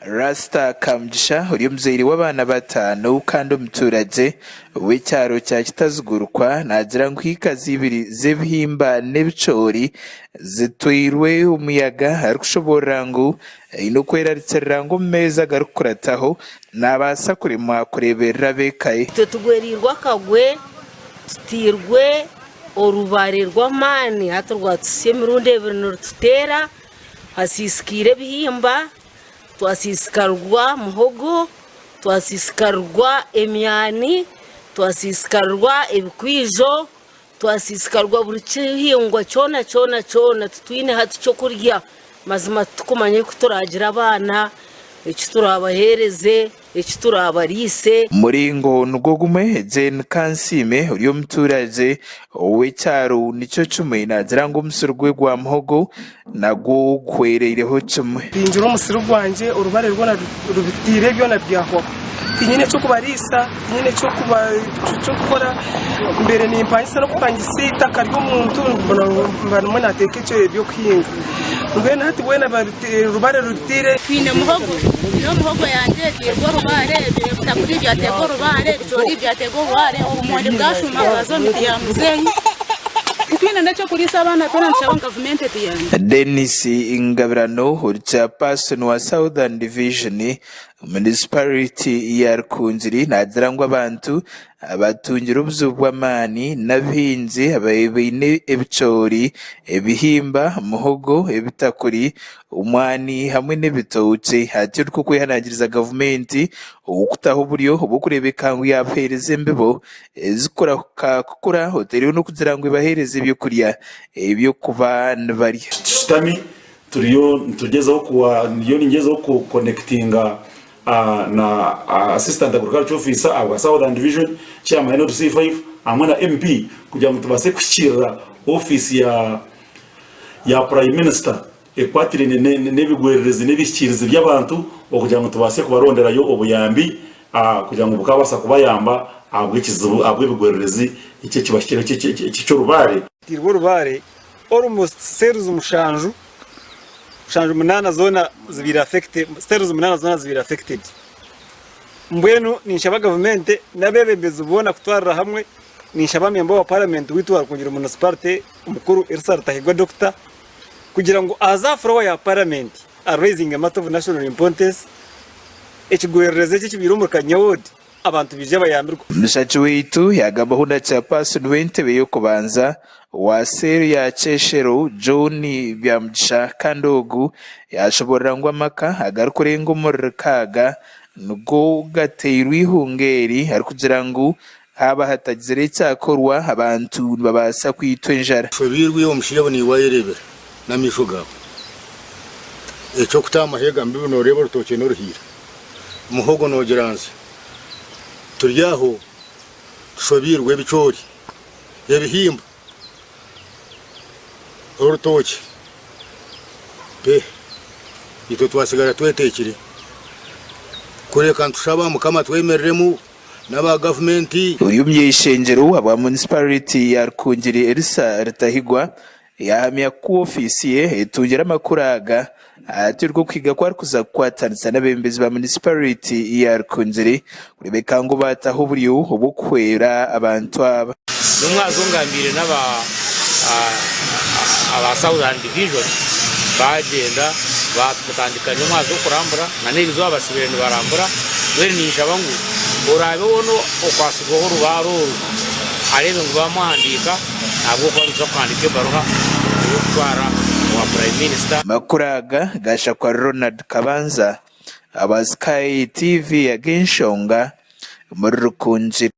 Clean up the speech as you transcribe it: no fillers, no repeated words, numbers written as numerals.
Rasta Kamugisha uri muzeri w'abana batanu kandi umuturage w'icyaro cya Kitazugurukwa nagira ngo ikazi ibiri z'ibihimba n'ibicori zitwirwe umuyaga ariko ushobora ngo ino kweraritserera ngo meza garukurataho nabasa kurema kurebera bekaye tugwerirwa kagwe tutirwe orubare rw'amani hato rwatusemurunde ibintu tutera hasisikire bihimba twasisikarwa muhogo twasisikarwa emyani twasisikarwa ebikwijo twasisikarwa buri kihingwa cyona tutwine hati cyo kurya mazima tukumanye ko turagira abana iki turabahereze iki turabarise muringo nugogume Jane Kansime uri umuturage w'icyaro nicyo cumi nagira ngo umusurwe gwa muhogo nago kwerereho cumi binjira umusuru gwanje urubare rwo rubitire byo nabyaho kinyine cyo kubarisa kinyine cyo gukora mbere ni impanyisa no kupangisa itaka ry'umuntu mbona nateke cyo byo kwinga ngwe nati wena rubare rutire kwine muhogo no muhogo yanje dirwo rubare bitakuri byatego rubare jori byatego rubare umuntu bwashuma bazo mitiya muzenyi kwine ndacho kurisa abana tona nshaban government tiyange Dennis Ingabirano urcha person wa Southern Division municipality ya Rukunziri nagira ngo abantu abatungira ubuzubw'amani n'abinzi abayibine ebicori ebihimba muhogo ebitakuri umwani hamwe n'ibitotsi hati uriko kwihanagiriza government ukutaho buryo bukurebeka ngo yapereze mbebo zikora kukura hoteli no kugira ngo ibahereze ibyo kurya ibyo kubana bari tutami turiyo tugezaho kuwa niyo ningezaho ku connectinga na assistant agriculture officer aba Southern Division chairman of C5 amwe na MP kugira ngo tubase kwikira office ya prime minister ekwatire n'ebigwererezi n'ebishikirize by'abantu okugira ngo tubase kubaronderayo obuyambi kugira ngo bukabasa kubayamba abwikizibu abwebigwererezi icyo kibashikira cyo rubare dirwo rubare almost series umushanju munana zona zibira affected series munana zona zibira affected mbwenu ninshaba government nabebembeza ubona kutwara hamwe ninshaba member wa parliament witwa kungira municipality umukuru Elsa Tahigwa doctor kugira ngo azafro ya parliament are raising a matter of national importance ekigwerereze cy'ibirumur kanyawodi abantu bije bayambirwa Mushachi witu yagabaho na chairperson w'entebe yo kubanza wa seri ya Cheshero John Byamugisha Kandogu yashobora ngo amaka agarukurengo muri kaga nugo gateirwi hungeri ari kugira ngo haba hatagizere cyakorwa abantu babasa kwitwenjara shobirwi yo mushirebo ni wayerebera na mishuga eco kutama hega mbibu no rebo rutoke no ruhira muhogo no geranze turyaho shobirwe bicori ebihimba urutoke pe ito twasigara twetekire kureka ntushaba mukama twemereremu n'aba government uyu myishengero aba municipality ya Rukungiri Elsa Rutahigwa yahamya ku ofisi ye etungera makuraga atirwo kwiga kwa kuza kwatanisa n'abembezi ba municipality ya Rukungiri kurebeka ngo bataho buriyo ubukwera abantu aba n'umwazungambire n'aba Southern Division bagenda batandikanye umwazo kurambura na n'ibizo abasibireni barambura bere ninjaba ngo urabe wono okwasigoho rubaro arebe ngo bamwandika ntabwo kwaruza kwandika baruha yo kwara wa prime minister makuraga gasha kwa Ronald Kabanza aba Sky TV ya Genshonga muri Rukunziri.